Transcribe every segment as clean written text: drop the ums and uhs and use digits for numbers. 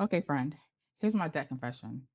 Okay, friend, here's my debt confession.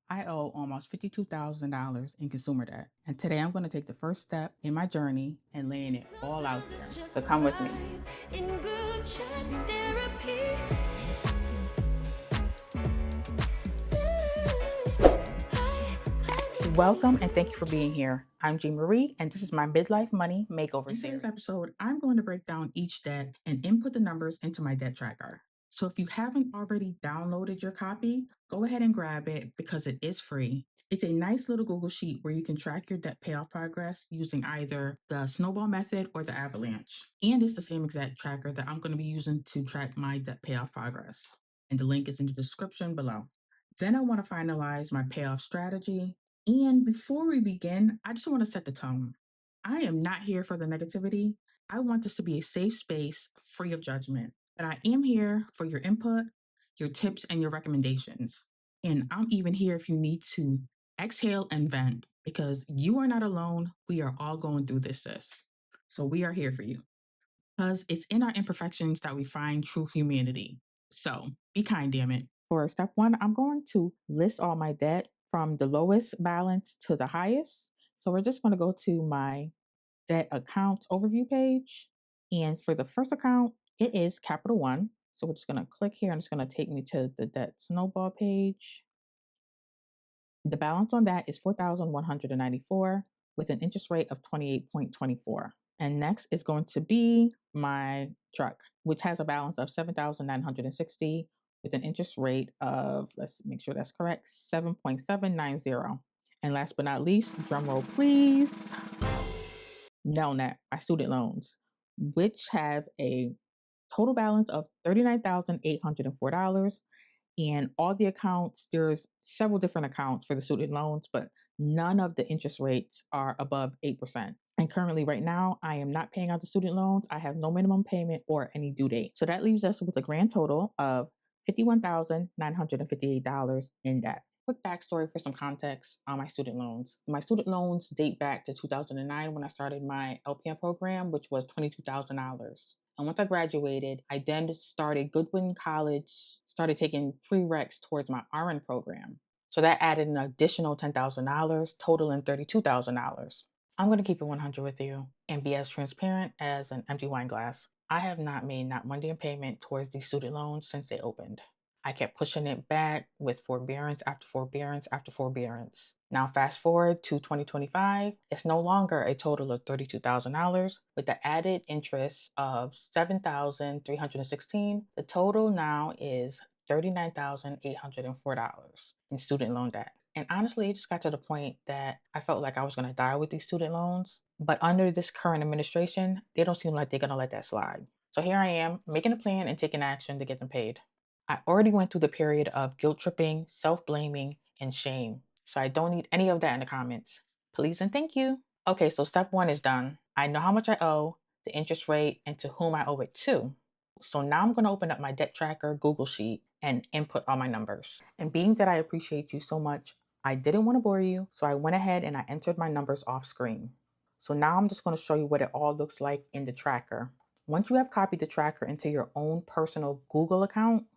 I owe almost $52,000 in consumer debt. And today I'm going to take the first step in my journey and laying it all out Sometimes it's there. just So a come with me. vibe in group chat therapy. I need Welcome and thank you for being here. I'm Jean Marie, and this is my Midlife Money Makeover series. In today's episode, I'm going to break down each debt and input the numbers into my debt tracker. So if you haven't already downloaded your copy, go ahead and grab it because it is free. It's a nice little Google sheet where you can track your debt payoff progress using either the snowball method or the avalanche. And it's the same exact tracker that I'm going to be using to track my debt payoff progress. And the link is in the description below. Then I want to finalize my payoff strategy. And before we begin, I just want to set the tone. I am not here for the negativity. I want this to be a safe space free of judgment. But I am here for your input, your tips, and your recommendations. And I'm even here if you need to exhale and vent because you are not alone. We are all going through this, sis. So we are here for you because it's in our imperfections that we find true humanity. So be kind, damn it. For step one, I'm going to list all my debt from the lowest balance to the highest. So we're just going to go to my debt accounts overview page. And for the first account, it is Capital One. So we're just going to click here and it's going to take me to the debt snowball page. The balance on that is 4,194 with an interest rate of 28.24. And next is going to be my truck, which has a balance of 7,960 with an interest rate of, let's make sure that's correct, 7.790. And last but not least, drum roll please, Nelnet, my student loans, which have a total balance of $39,804. And all the accounts, there's several different accounts for the student loans, but none of the interest rates are above 8%. And currently, right now, I am not paying out the student loans. I have no minimum payment or any due date. So that leaves us with a grand total of $51,958 in debt. Quick backstory for some context on my student loans. My student loans date back to 2009 when I started my LPN program, which was $22,000. And once I graduated, I then started Goodwin College, started taking prereqs towards my RN program. So that added an additional $10,000, totaling $32,000. I'm going to keep it 100 with you and be as transparent as an empty wine glass. I have not made not one damn payment towards these student loans since they opened. I kept pushing it back with forbearance after forbearance after forbearance. Now, fast forward to 2025, it's no longer a total of $32,000 with the added interest of $7,316. The total now is $39,804 in student loan debt. And honestly, it just got to the point that I felt like I was going to die with these student loans. But under this current administration, they don't seem like they're going to let that slide. So here I am making a plan and taking action to get them paid. I already went through the period of guilt tripping, self blaming, and shame. So I don't need any of that in the comments. Please and thank you. Okay, so step one is done. I know how much I owe, the interest rate, and to whom I owe it to. So now I'm going to open up my debt tracker Google Sheet and input all my numbers. And being that I appreciate you so much, I didn't want to bore you, so I went ahead and I entered my numbers off screen. So now I'm just going to show you what it all looks like in the tracker. Once you have copied the tracker into your own personal Google account,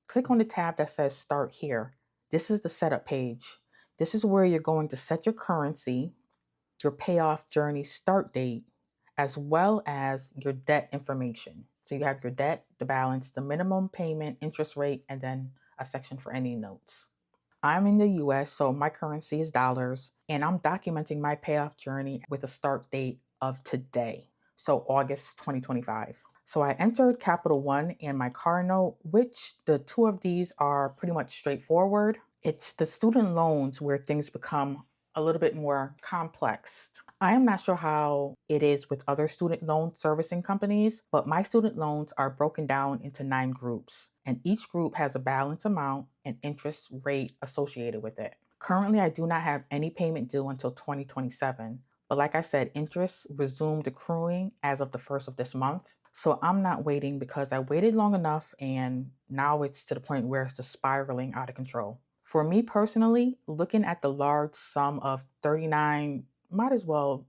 click on the tab that says Start Here. This is the setup page. This is where you're going to set your currency, your payoff journey start date, as well as your debt information. So you have your debt, the balance, the minimum payment, interest rate, and then a section for any notes. I'm in the US, so my currency is dollars, and I'm documenting my payoff journey with a start date of today, so August 2025. So I entered Capital One and my car note, which the two of these are pretty much straightforward. It's the student loans where things become a little bit more complex. I am not sure how it is with other student loan servicing companies, but my student loans are broken down into 9 groups, and each group has a balance amount and interest rate associated with it. Currently, I do not have any payment due until 2027, but like I said, interest resumed accruing as of the 1st of this month. So I'm not waiting because I waited long enough and now it's to the point where it's just spiraling out of control. For me personally, looking at the large sum of 39, might as well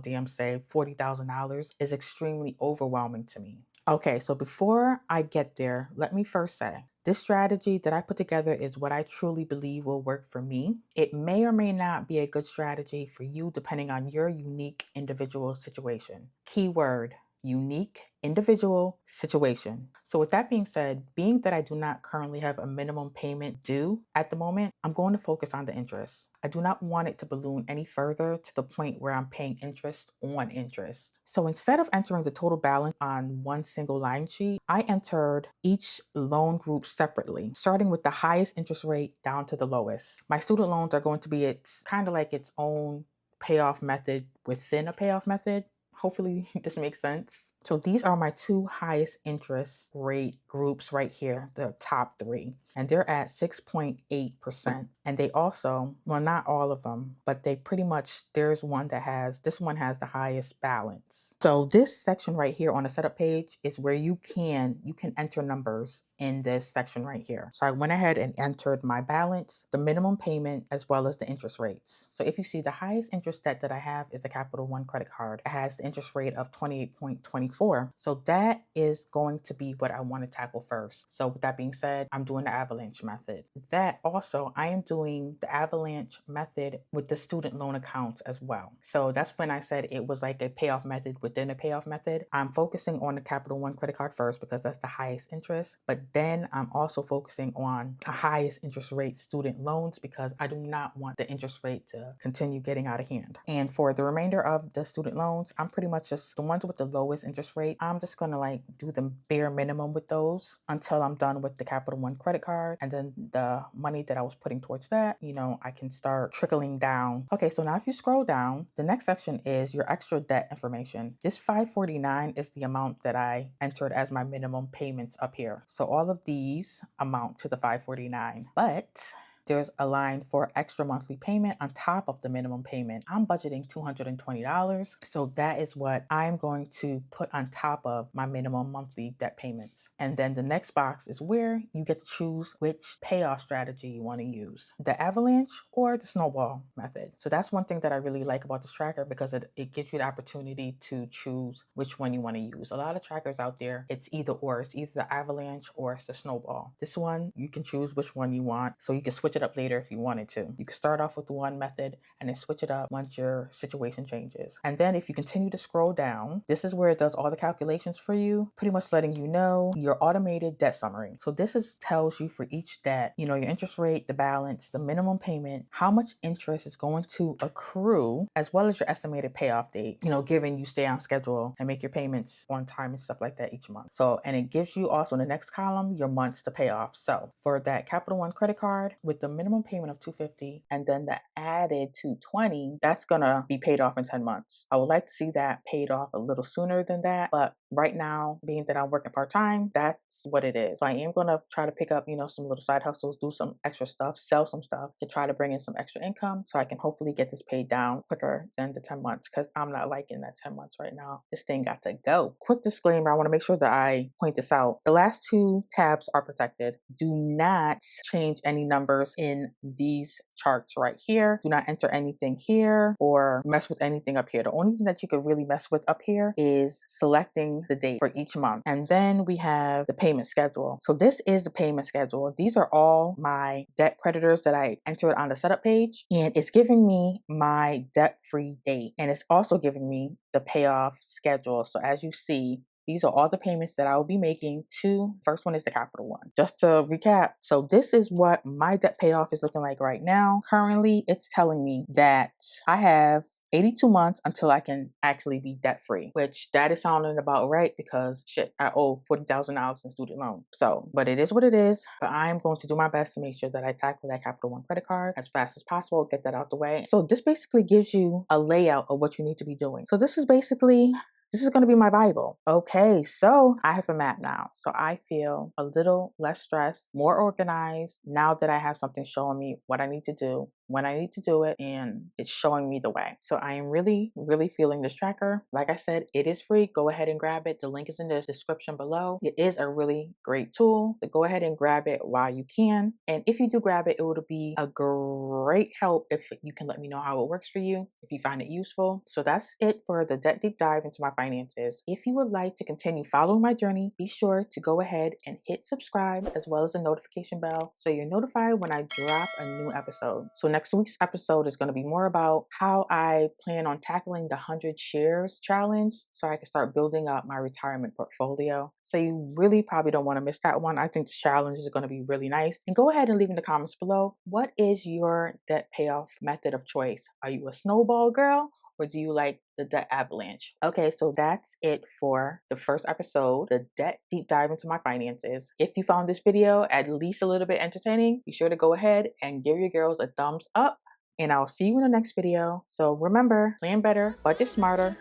damn say $40,000 is extremely overwhelming to me. Okay, so before I get there, let me first say This strategy that I put together is what I truly believe will work for me. It may or may not be a good strategy for you depending on your unique individual situation. Keyword: unique individual situation. So with that being said, being that I do not currently have a minimum payment due at the moment, I'm going to focus on the interest. I do not want it to balloon any further to the point where I'm paying interest on interest. So instead of entering the total balance on one single line sheet, I entered each loan group separately, starting with the highest interest rate down to the lowest. My student loans are going to be its kind of like its own payoff method within a payoff method. Hopefully this makes sense. So these are my two highest interest rate groups right here, the top three, and they're at 6.8%. And they also, well, not all of them, but they pretty much, there's one that has, this one has the highest balance. So this section right here on the setup page is where you can enter numbers in this section right here. So I went ahead and entered my balance, the minimum payment, as well as the interest rates. So if you see, the highest interest debt that I have is the Capital One credit card. It has the interest rate of 28.24. So that is going to be what I want to tackle first. So with that being said, I'm doing the avalanche method. That also, I am doing the avalanche method with the student loan accounts as well. So that's when I said it was like a payoff method within a payoff method. I'm focusing on the Capital One credit card first because that's the highest interest, but then I'm also focusing on the highest interest rate student loans because I do not want the interest rate to continue getting out of hand. And for the remainder of the student loans, I'm pretty much just the ones with the lowest interest rate. I'm just gonna like do the bare minimum with those until I'm done with the Capital One credit card. And then the money that I was putting towards that, I can start trickling down. Okay, so now if you scroll down, the next section is your extra debt information. This 549 is the amount that I entered as my minimum payments up here. So all of these amount to the 549, but there's a line for extra monthly payment on top of the minimum payment. I'm budgeting $220. So that is what I'm going to put on top of my minimum monthly debt payments. And then the next box is where you get to choose which payoff strategy you want to use, the avalanche or the snowball method. So that's one thing that I really like about this tracker because it gives you the opportunity to choose which one you want to use. A lot of trackers out there, it's either or. It's either the avalanche or it's the snowball. This one, you can choose which one you want. So you can switch it up later if you wanted to. You can start off with one method and then switch it up once your situation changes. And then if you continue to scroll down, this is where it does all the calculations for you, pretty much letting you know your automated debt summary. So this tells you for each debt, your interest rate, the balance, the minimum payment, how much interest is going to accrue, as well as your estimated payoff date, given you stay on schedule and make your payments on time and stuff like that each month. So, and it gives you also in the next column, your months to pay off. So for that Capital One credit card with the minimum payment of $250 and then the added $220, that's gonna be paid off in 10 months. I would like to see that paid off a little sooner than that, but right now, being that I'm working part-time, that's what it is. So I am gonna try to pick up, some little side hustles, do some extra stuff, sell some stuff to try to bring in some extra income so I can hopefully get this paid down quicker than the 10 months because I'm not liking that 10 months right now. This thing got to go. Quick disclaimer, I wanna make sure that I point this out. The last two tabs are protected. Do not change any numbers in these charts right here. Do not enter anything here or mess with anything up here. The only thing that you could really mess with up here is selecting the date for each month. And then we have the payment schedule. So this is the payment schedule. These are all my debt creditors that I entered on the setup page. And it's giving me my debt-free date. And it's also giving me the payoff schedule. So as you see, these are all the payments that I will be making to, first one is the Capital One. Just to recap, so this is what my debt payoff is looking like right now. Currently, it's telling me that I have 82 months until I can actually be debt free, which that is sounding about right because shit, I owe $40,000 in student loan. So, but it is what it is. But I'm going to do my best to make sure that I tackle that Capital One credit card as fast as possible, get that out the way. So this basically gives you a layout of what you need to be doing. So this is going to be my Bible. Okay, so I have a map now. So I feel a little less stressed, more organized now that I have something showing me what I need to do when I need to do it, and it's showing me the way. So I am really, really feeling this tracker. Like I said, it is free. Go ahead and grab it. The link is in the description below. It is a really great tool. So go ahead and grab it while you can. And if you do grab it, it would be a great help if you can let me know how it works for you, if you find it useful. So that's it for the deep dive into my finances. If you would like to continue following my journey, be sure to go ahead and hit subscribe as well as the notification bell so you're notified when I drop a new episode. So next week's episode is going to be more about how I plan on tackling the 100 shares challenge so I can start building up my retirement portfolio. So you really probably don't want to miss that one. I think this challenge is going to be really nice. And go ahead and leave in the comments below, what is your debt payoff method of choice? Are you a snowball girl, or do you like the debt avalanche? Okay, so that's it for the first episode, the debt deep dive into my finances. If you found this video at least a little bit entertaining, be sure to go ahead and give your girls a thumbs up. And I'll see you in the next video. So remember, plan better, budget smarter.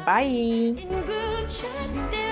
Bye. In good chat,